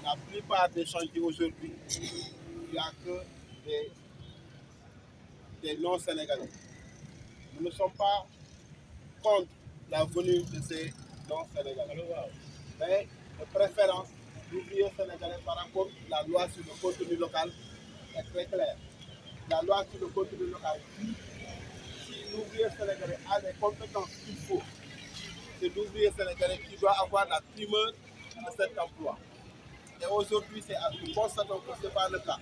la plupart des chantiers aujourd'hui, il n'y a que des non-sénégalais. Nous ne sommes pas contre la venue de ces non-sénégalais. Mais de préférence, l'ouvrier sénégalais par rapport à la loi sur le contenu local est très claire. La loi sur le contenu local dit si l'ouvrier sénégalais a les compétences qu'il faut, c'est l'ouvrier sénégalais qui doit avoir la primeur de cet emploi. Et aujourd'hui, nous constatons que ce n'est pas le cas.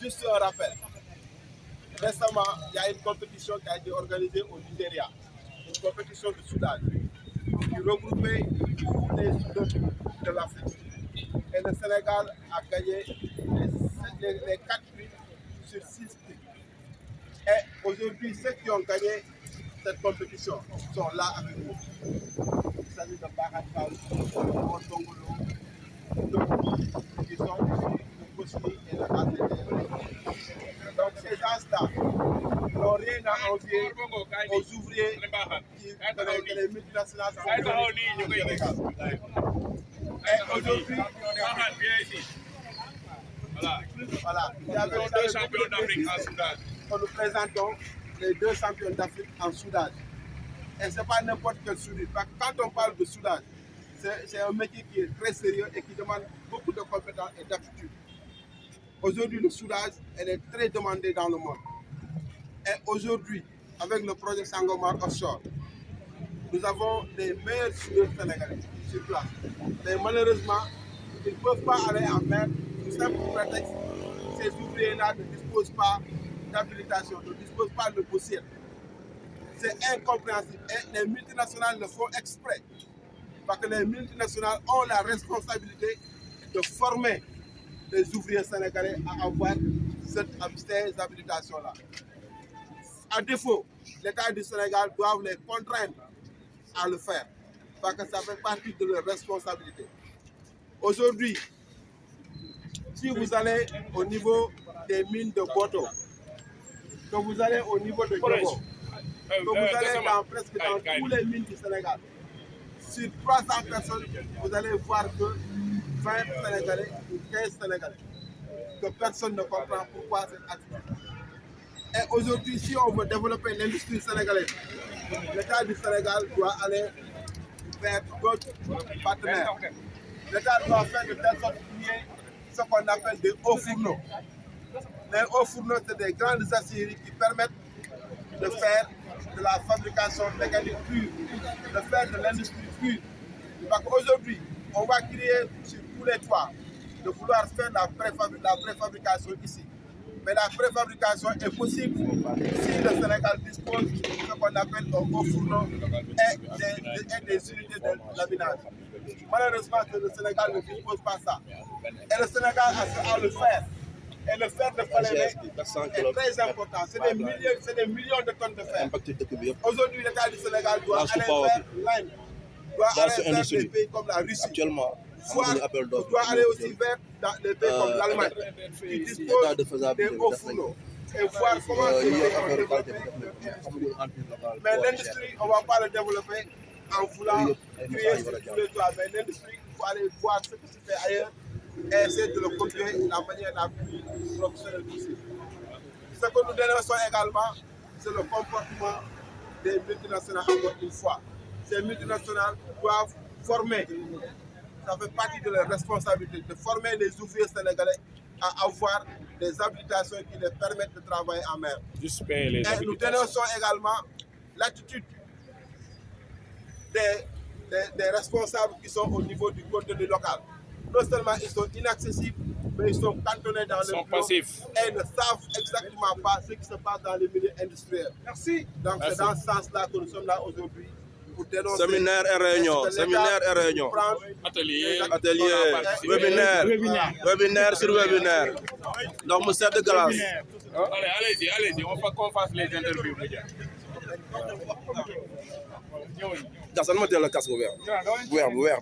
Juste un rappel. Récemment, il y a une compétition qui a été organisée au Nigeria, une compétition de soudage, qui regroupait tous les soudeurs de l'Afrique. Et le Sénégal a gagné les 4 prix sur 6 prix. Et aujourd'hui, ceux qui ont gagné cette compétition sont là avec nous. Il s'agit de Barat Fall, de Dongolo, qui sont de Bosnie et de ATT. Donc ces gens-là n'ont rien à envier aux ouvriers que les multinationales sont au Sénégal. Et aujourd'hui, voilà, il y avait deux champions d'Afrique en soudage. Nous présentons les 2 champions d'Afrique en soudage. Et ce n'est pas n'importe quel soudure. Quand on parle de soudage, c'est un métier qui est très sérieux et qui demande beaucoup de compétences et d'aptitude. Aujourd'hui, le soudage, elle est très demandé dans le monde. Et aujourd'hui, avec le projet Sangomar Offshore, nous avons les meilleurs soudeurs sénégalais sur place. Mais malheureusement, ils ne peuvent pas aller en mer du simple prétexte. Ces ouvriers-là ne disposent pas d'habilitation, ne disposent pas de possible. C'est incompréhensible. Et les multinationales le font exprès. Parce que les multinationales ont la responsabilité de former les ouvriers sénégalais à avoir ces habilitations-là. À défaut, l'État du Sénégal doit les contraindre à le faire. Parce que ça fait partie de leur responsabilité. Aujourd'hui, si vous allez au niveau des mines de Boto, que vous allez au niveau de Djogo, que vous allez presque dans tous les mines du Sénégal, sur 300 personnes, vous allez voir que 20 Sénégalais ou 15 Sénégalais. Que personne ne comprend pourquoi cette attitude. Et aujourd'hui, si on veut développer l'industrie sénégalaise, l'État du Sénégal doit aller vers d'autres partenaires. L'État doit faire de telle sorte qu'il y ait ce qu'on appelle des hauts fourneaux. Les hauts fourneaux, c'est des grandes aciéries qui permettent de faire de la fabrication mécanique pure, de faire de l'industrie pure. Parce qu'aujourd'hui, on va crier sur tous les toits de vouloir faire la préfabrication ici. Mais la préfabrication est possible si le Sénégal dispose de ce qu'on appelle un haut fourneau et des unités de laminage. Malheureusement, le Sénégal ne dispose pas ça. Et le Sénégal a le fer. Et le fer de Falémé est très important. C'est des millions de tonnes de fer. Aujourd'hui, l'État du Sénégal doit aller vers l'Inde, doit aller vers des pays comme la Russie. Doit aller aussi vers des pays comme l'Allemagne, qui disposent des hauts fourneaux. Et voir comment développer. Mais l'industrie, on ne va pas le développer en voulant créer sur tous les toits. Mais l'industrie, il faut aller voir ce qui se fait ailleurs et essayer de le conduire de la manière la plus professionnelle possible. Ce que nous dénonçons également, c'est le comportement des multinationales, encore une fois. Ces multinationales doivent former, ça fait partie de leur responsabilité, de former les ouvriers sénégalais à avoir des habilitations qui les permettent de travailler en mer. Et nous dénonçons également l'attitude des responsables qui sont au niveau du contenu local. Non seulement ils sont inaccessibles, mais ils sont cantonnés dans le passifs et ne savent exactement pas ce qui se passe dans les milieux industriels. Merci. Donc c'est dans ce sens-là que nous sommes là aujourd'hui pour dénoncer. Séminaire et réunion, atelier, webinaire sur webinaire. Donc nous sommes de glace. Allez-y, on va qu'on fasse les interviews. Gassan ma teel a casque bu weex